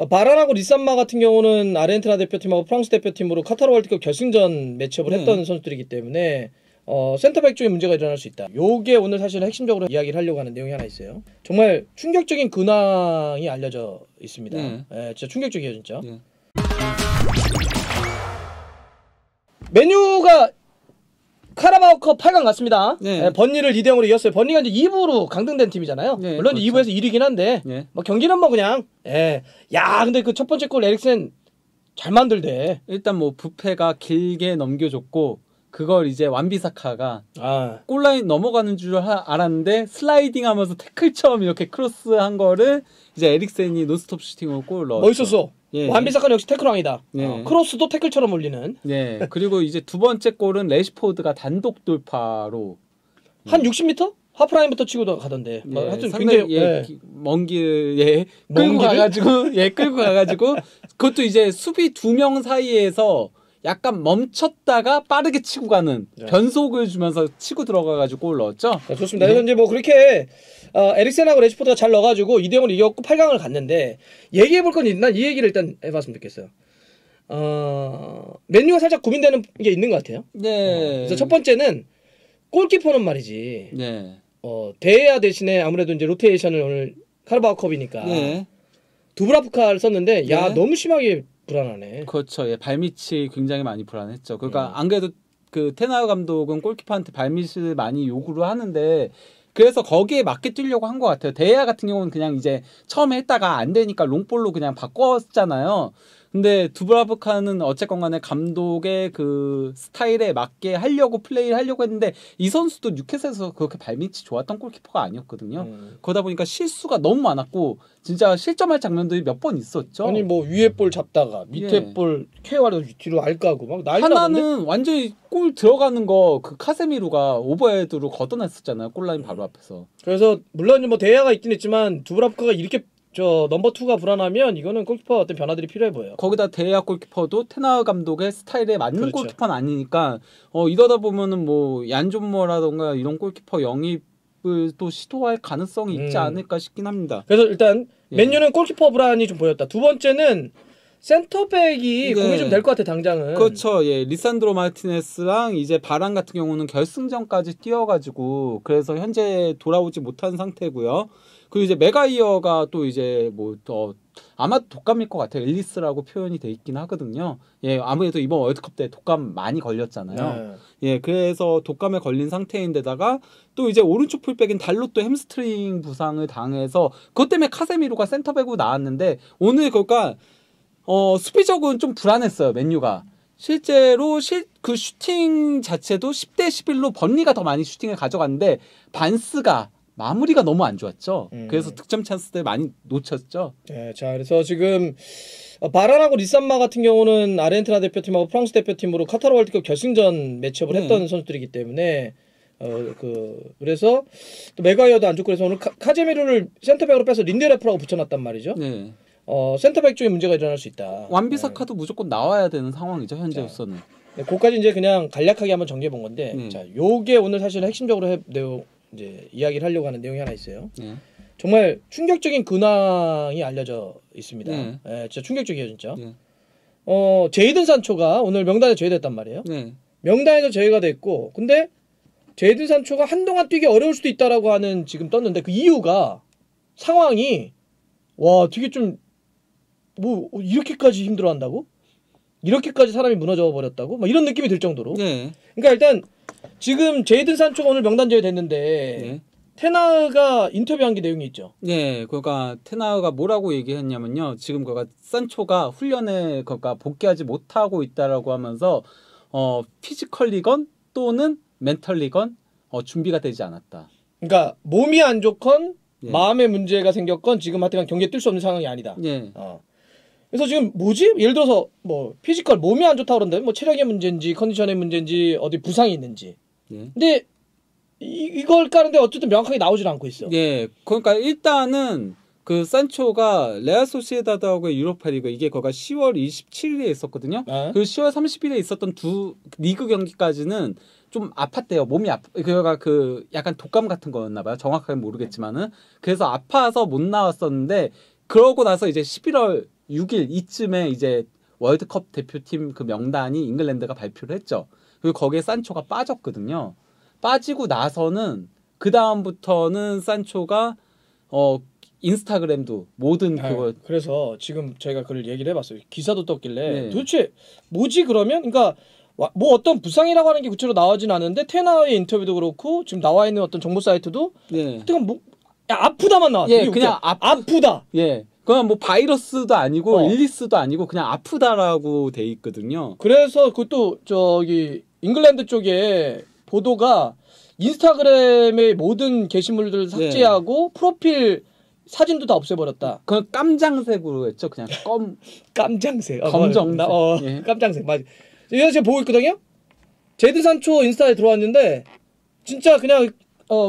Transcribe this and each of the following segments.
바란하고 리산마 같은 경우는 아르헨티나 대표팀하고 프랑스 대표팀으로 카타르 월드컵 결승전 매치업을 했던 선수들이기 때문에 센터백 쪽에 문제가 일어날 수 있다. 요게 오늘 사실 핵심적으로 이야기를 하려고 하는 내용이 하나 있어요. 정말 충격적인 근황이 알려져 있습니다. 진짜 충격적이에요, 진짜. 맨유가 카라바오컵 8강 갔습니다. 번니를 2대0으로 이겼어요. 번니가 이제 2부로 강등된 팀이잖아요. 물론 그렇죠. 2부에서 1위긴 한데 뭐 경기는 뭐 그냥 야 근데 그 첫 번째 골 에릭센 잘 만들대. 일단 뭐 부페가 길게 넘겨줬고 그걸 이제 완비사카가 골라인 넘어가는 줄 알았는데 슬라이딩하면서 태클처럼 이렇게 크로스한 거를 이제 에릭센이 노스톱 슈팅으로 골을 넣었죠. 멋있었어. 완비사카는 역시 태클왕이다. 크로스도 태클처럼 올리는. 그리고 이제 두 번째 골은 레시포드가 단독 돌파로 한 60m? 하프라인부터 치고 가던데. 하여튼 굉장히 먼 길에 끌고 가가지고 그것도 이제 수비 2명 사이에서 약간 멈췄다가 빠르게 치고 가는 변속을 주면서 치고 들어가가지고 골 넣었죠. 좋습니다. 그래서 이제 뭐 그렇게 에릭센하고 레시포드가 잘 넣어가지고 2대0으로 이겼고 8강을 갔는데 얘기해볼 건 난 이 얘기를 일단 해봤으면 좋겠어요. 맨유가 살짝 고민되는 게 있는 것 같아요. 그래서 첫 번째는 골키퍼는 말이지. 데야 대신에 아무래도 이제 로테이션을 오늘 카라바오컵이니까 두브라프카를 썼는데 야 너무 심하게 불안하네. 그렇죠. 발밑이 굉장히 많이 불안했죠. 그러니까 안 그래도 그 테나우 감독은 골키퍼한테 발밑을 많이 요구를 하는데 그래서 거기에 맞게 뛰려고 한 것 같아요. 데야 같은 경우는 그냥 이제 처음에 했다가 안 되니까 롱볼로 그냥 바꿨잖아요. 근데 두브라프카는 어쨌건 간에 감독의 그 스타일에 맞게 플레이를 하려고 했는데 이 선수도 뉴캐슬에서 그렇게 발밑이 좋았던 골키퍼가 아니었거든요. 그러다 보니까 실수가 너무 많았고 진짜 실점할 장면들이 몇 번 있었죠. 아니 뭐 위에 볼 잡다가 밑에 볼 케어하려고 뒤로 알까고 막 난리 하나는 나던데? 완전히 골 들어가는 거 그 카세미루가 오버헤드로 걷어냈었잖아요. 골라인 바로 앞에서. 그래서 물론 뭐 대야가 있긴 했지만 두브라프카가 이렇게 넘버 2가 불안하면 이거는 골키퍼 어떤 변화들이 필요해 보여요. 거기다 데야 골키퍼도 테나우 감독의 스타일에 맞는 골키퍼는 아니니까 이러다 보면은 뭐 얀존머라던가 이런 골키퍼 영입을 또 시도할 가능성이 있지 않을까 싶긴 합니다. 그래서 일단 맨유는 골키퍼 불안이 좀 보였다. 두 번째는 센터백이 고민이 좀 될 것 같아 당장은. 그렇죠. 리산드로 마르티네스랑 이제 바란 같은 경우는 결승전까지 뛰어가지고 그래서 현재 돌아오지 못한 상태고요. 그리고 이제 메가이어가 또 이제 뭐 아마 독감일 것 같아요. 엘리스라고 표현이 돼 있긴 하거든요. 아무래도 이번 월드컵 때 독감 많이 걸렸잖아요. 그래서 독감에 걸린 상태인데다가 또 이제 오른쪽 풀백인 달롯도 햄스트링 부상을 당해서 그것 때문에 카세미로가 센터백으로 나왔는데 오늘 그러니까 수비적으로는 좀 불안했어요. 맨유가. 실제로 그 슈팅 자체도 10대 11로 번리가 더 많이 슈팅을 가져갔는데 반스가 마무리가 너무 안 좋았죠. 그래서 득점 찬스들 많이 놓쳤죠. 자, 그래서 지금 바란하고 리산마 같은 경우는 아르헨티나 대표팀하고 프랑스 대표팀으로 카타르 월드컵 결승전 매치업을 했던 선수들이기 때문에 그래서 또 메가이어도 안 좋고 그래서 오늘 카제미루를 센터백으로 빼서 린데레프라고 붙여놨단 말이죠. 센터백 쪽에 문제가 일어날 수 있다. 완비사카도 무조건 나와야 되는 상황이죠 현재로서는. 그거까지 이제 그냥 간략하게 한번 정리해 본 건데, 자, 요게 오늘 사실 핵심적으로 이제 이야기를 하려고 하는 내용이 하나 있어요. 정말 충격적인 근황이 알려져 있습니다. 진짜 충격적이에요, 진짜. 제이든 산초가 오늘 명단에 제외됐단 말이에요. 명단에서 제외가 됐고, 근데 제이든 산초가 한동안 뛰기 어려울 수도 있다라고 하는 지금 떴는데 그 이유가 상황이 되게 좀 뭐 이렇게까지 힘들어한다고? 이렇게까지 사람이 무너져 버렸다고? 막 이런 느낌이 들 정도로. 그러니까 일단 지금 제이든 산초가 오늘 명단 제외됐는데 테나우가 인터뷰한 게 내용이 있죠. 그러니까 테나우가 뭐라고 얘기했냐면요. 지금 산초가 훈련에 복귀하지 못하고 있다라고 하면서 피지컬리건 또는 멘털리건 준비가 되지 않았다. 그러니까 몸이 안 좋건 마음의 문제가 생겼건 지금 하여튼 경기에 뛸 수 없는 상황이 아니다. 그래서 지금 뭐지? 예를 들어서 뭐 피지컬 몸이 안 좋다 그러는데 뭐 체력의 문제인지 컨디션의 문제인지 어디 부상이 있는지. 근데 이걸 까는데 어쨌든 명확하게 나오질 않고 있어. 그러니까 일단은 그 산초가 레알 소시에다드하고의 유로파리그 이게 거가 10월 27일에 있었거든요. 그 10월 30일에 있었던 두 리그 경기까지는 좀 아팠대요. 몸이 그가 그 약간 독감 같은 거였나 봐요. 정확하게 모르겠지만은. 그래서 아파서 못 나왔었는데 그러고 나서 이제 11월 6일 이쯤에 이제 월드컵 대표팀 그 명단이 잉글랜드가 발표를 했죠. 그리고 거기에 산초가 빠졌거든요. 빠지고 나서는 그 다음부터는 산초가 인스타그램도 모든 그거 그래서 지금 저희가 그걸 얘기를 해봤어요. 기사도 떴길래 네. 도대체 뭐지 그러면? 그러니까 뭐 어떤 부상이라고 하는 게 구체로 나오진 않은데 테나의 인터뷰도 그렇고 지금 나와 있는 어떤 정보 사이트도 네. 뭐 아프다만 나왔어요. 예, 그냥 아프다. 예. 그냥 뭐 바이러스도 아니고 일리스도 아니고 그냥 아프다라고 돼 있거든요. 그래서 그것도 저기 잉글랜드 쪽에 보도가 인스타그램의 모든 게시물들을 삭제하고 프로필 사진도 다 없애버렸다. 그건 깜장색으로 했죠. 그냥 깜장색. 검정색. 예. 깜장색. 맞아. 이거 제가 보고 있거든요. 제드 산초 인스타에 들어왔는데 진짜 그냥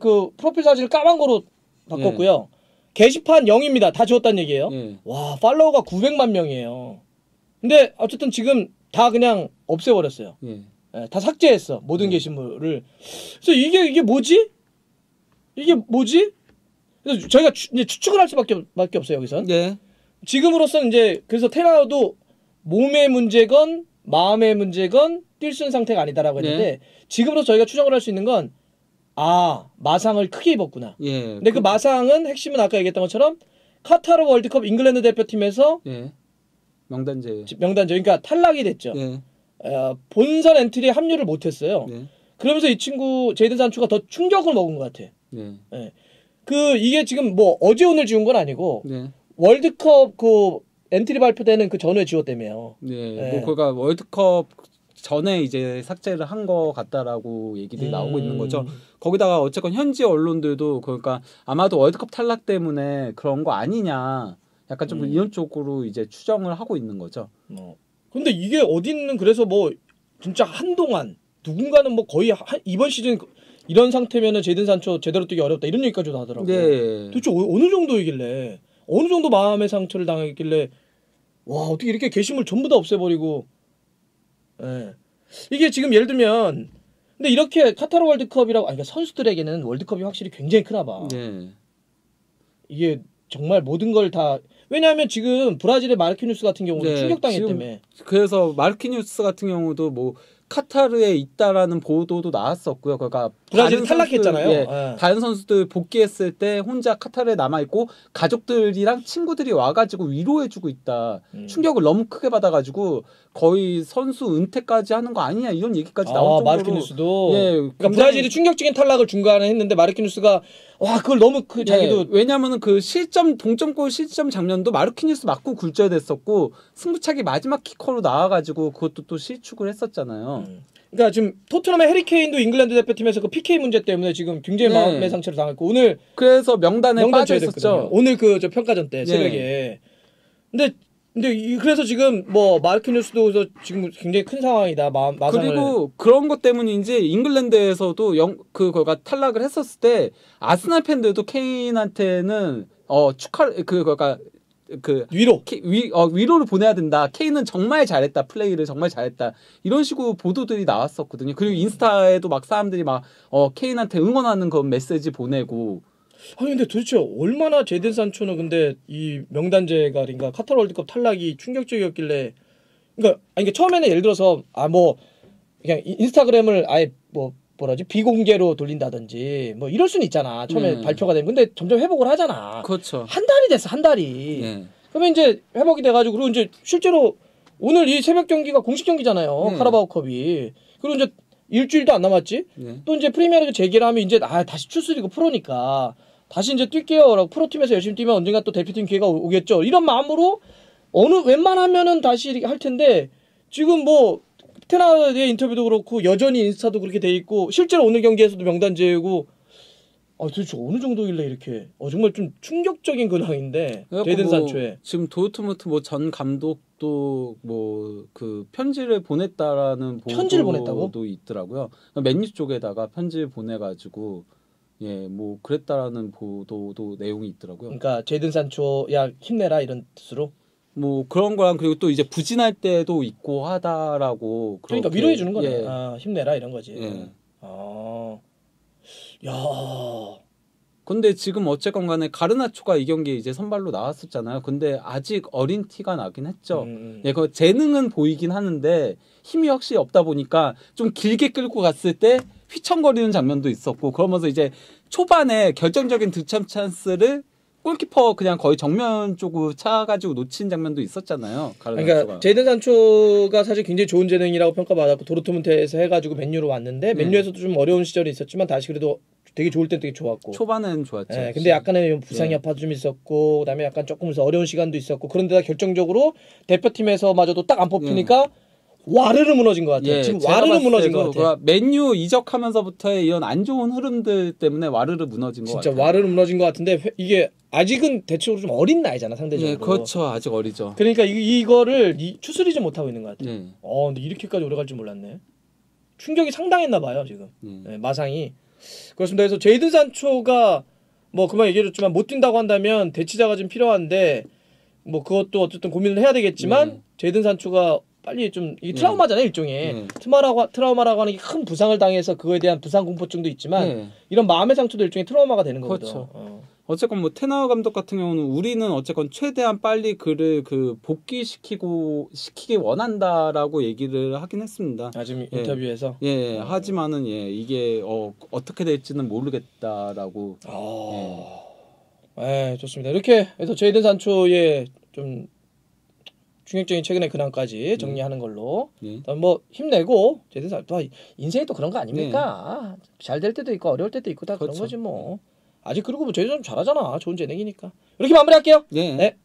그 프로필 사진을 까만 거로 바꿨고요. 게시판 0입니다. 다 지웠다는 얘기예요. 와, 팔로워가 900만 명이에요. 근데 어쨌든 지금 다 그냥 없애버렸어요. 다 삭제했어. 모든 게시물을. 그래서 이게 뭐지? 이게 뭐지? 그래서 저희가 이제 추측을 할 수밖에 없어요, 여기선. 지금으로서는 이제 그래서 테나도 몸의 문제건 마음의 문제건 뛸 수 있는 상태가 아니다라고 했는데 지금으로서 저희가 추정을 할 수 있는 건 마상을 크게 입었구나. 근데 그 마상은 핵심은 아까 얘기했던 것처럼 카타르 월드컵 잉글랜드 대표팀에서 명단제. 그러니까 탈락이 됐죠. 본선 엔트리에 합류를 못했어요. 그러면서 이 친구 제이든 산초가 더 충격을 먹은 것 같아. 이게 지금 뭐 어제 오늘 지운 건 아니고 월드컵 그 엔트리 발표되는 그 전후에 지웠다며요. 뭐 그가 월드컵 전에 이제 삭제를 한 거 같다라고 얘기들이 나오고 있는 거죠. 거기다가 어쨌건 현지 언론들도 그러니까 아마도 월드컵 탈락 때문에 그런 거 아니냐. 약간 좀 이런 쪽으로 이제 추정을 하고 있는 거죠. 근데 이게 어딨는 그래서 뭐 진짜 한동안 누군가는 뭐 거의 이번 시즌 이런 상태면은 제이든 산초 제대로 뛰기 어렵다 이런 얘기까지도 하더라고요. 도대체 어느 정도이길래 어느 정도 마음의 상처를 당했길래 와 어떻게 이렇게 게시물 전부 다 없애버리고 이게 지금 예를 들면 근데 이렇게 카타르 월드컵이라고 그러니까 선수들에게는 월드컵이 확실히 굉장히 크나 봐. 이게 정말 모든 걸 다 왜냐하면 지금 브라질의 마르키뉴스 같은 경우도 충격당했다며. 그래서 마르키뉴스 같은 경우도 뭐 카타르에 있다라는 보도도 나왔었고요. 그러니까 브라질 탈락했잖아요. 다른 선수들 복귀했을 때 혼자 카타르에 남아 있고 가족들이랑 친구들이 와가지고 위로해주고 있다. 충격을 너무 크게 받아가지고 거의 선수 은퇴까지 하는 거 아니냐 이런 얘기까지 나올 정도로. 마르키뉴스도. 그러니까 브라질이 충격적인 탈락을 중간에 했는데 마르키뉴스가 와 그걸 너무 자기도 왜냐면은 그 동점골 실점 장면도 마르키뉴스 맞고 굴절됐었고 승부차기 마지막 키커로 나와가지고 그것도 또 실축을 했었잖아요. 그러니까 지금 토트넘의 해리케인도 잉글랜드 대표팀에서 그 PK 문제 때문에 지금 굉장히 마음의 상처를 당했고 오늘 그래서 명단에 빠져 있었죠. 오늘 그 저 평가전 때 새벽에. 근데 그래서 지금 뭐 마르키뉴스도 지금 굉장히 큰 상황이다. 마상을. 그리고 그런 것 때문인지 잉글랜드에서도 그거가 탈락을 했었을 때 아스날 팬들도 케인한테는 그러니까 위로를 보내야 된다. 케인은 정말 잘했다. 플레이를 정말 잘했다. 이런 식으로 보도들이 나왔었거든요. 그리고 인스타에도 막 사람들이 막 케인한테 응원하는 그 메시지 보내고. 아니 근데 도대체 얼마나 제이든 산초는 근데 이 명단제가 그러니까 카타르 월드컵 탈락이 충격적이었길래 그러니까 처음에는 예를 들어서 뭐 그냥 인스타그램을 아예 뭐라지 비공개로 돌린다든지 뭐 이럴 수는 있잖아. 처음에 발표가 되면 근데 점점 회복을 하잖아. 그렇죠. 한 달이 됐어 한 달이. 그러면 이제 회복이 돼가지고 그리고 이제 실제로 오늘 이 새벽 경기가 공식 경기잖아요. 카라바오컵이. 그리고 이제 일주일도 안 남았지. 또 이제 프리미어리그 재개를 하면 이제 다시 추스리고 프로니까 다시 이제 뛸게요. 프로팀에서 열심히 뛰면 언젠가 또 대표팀 기회가 오겠죠. 이런 마음으로 웬만하면은 다시 할 텐데 지금 뭐 테나의 인터뷰도 그렇고 여전히 인스타도 그렇게 돼 있고 실제로 오늘 경기에서도 명단제고 도대체 어느 정도길래 이렇게 정말 좀 충격적인 근황인데 제이든 산초에 지금 도르트문트 뭐 전 감독도 뭐 그 편지를 보냈다라는 보도도 있더라고요. 맨유 쪽에다가 편지를 보내가지고 뭐 그랬다라는 보도도 내용이 있더라고요. 그러니까 제이든 산초 야 힘내라 이런 뜻으로. 뭐 그런 거랑 그리고 또 이제 부진할 때도 있고 하다라고 그러니까 위로해 주는 거네. 힘내라 이런 거지. 야 근데 지금 어쨌건 간에 가르나초가 이 경기에 이제 선발로 나왔었잖아요. 근데 아직 어린 티가 나긴 했죠. 예, 그 재능은 보이긴 하는데 힘이 확실히 없다 보니까 좀 길게 끌고 갔을 때 휘청거리는 장면도 있었고 그러면서 이제 초반에 결정적인 득점 찬스를 골키퍼 그냥 거의 정면 쪽으로 차가지고 놓친 장면도 있었잖아요. 그러니까 제이든 산초가 사실 굉장히 좋은 재능이라고 평가받았고 도르트문트에서 해가지고 맨유로 왔는데 맨유에서도 좀 어려운 시절이 있었지만 다시 그래도 되게 좋을 땐 되게 좋았고 초반에는 좋았죠. 네, 근데 약간의 부상 여파도 좀 있었고 그다음에 약간 조금 어려운 시간도 있었고 그런데다 결정적으로 대표팀에서마저도 딱 안 뽑히니까 와르르 무너진 것 같아요. 지금 와르르 무너진 것 같아요. 맨유 이적하면서부터의 이런 안 좋은 흐름들 때문에 와르르 무너진 것 같아요. 진짜 와르르 무너진 것 같은데 이게 아직은 대체적으로 좀 어린 나이잖아 상대적으로. 네, 그렇죠. 아직 어리죠. 그러니까 이거를 추스리지 못하고 있는 것 같아요. 근데 이렇게까지 오래 갈 줄 몰랐네. 충격이 상당했나 봐요 지금. 네, 마상이. 그렇습니다. 그래서 제이든 산초가 뭐 그만 얘기해줬지만 못 뛴다고 한다면 대치자가 좀 필요한데 뭐 그것도 어쨌든 고민을 해야 되겠지만 제이든 산초가 빨리 좀 이게 트라우마잖아요 일종의 트라우마라고 하는 게 큰 부상을 당해서 그거에 대한 부상 공포증도 있지만 이런 마음의 상처도 일종의 트라우마가 되는 거거든. 그렇죠. 어쨌건 뭐 테나 감독 같은 경우는 우리는 어쨌건 최대한 빨리 그를 복귀시키기 원한다라고 얘기를 하긴 했습니다. 지금 인터뷰에서. 하지만은 이게 어떻게 될지는 모르겠다라고. 좋습니다. 이렇게 해서 제이든 산초의 좀 충격적인 최근의 근황까지 정리하는 걸로. 뭐 힘내고 제이든 산초 인생이 또 그런 거 아닙니까? 잘 될 때도 있고 어려울 때도 있고 다 그런 거지 뭐. 아직 그리고 뭐 제이든 산초 잘하잖아. 좋은 재능이니까. 이렇게 마무리할게요. 네.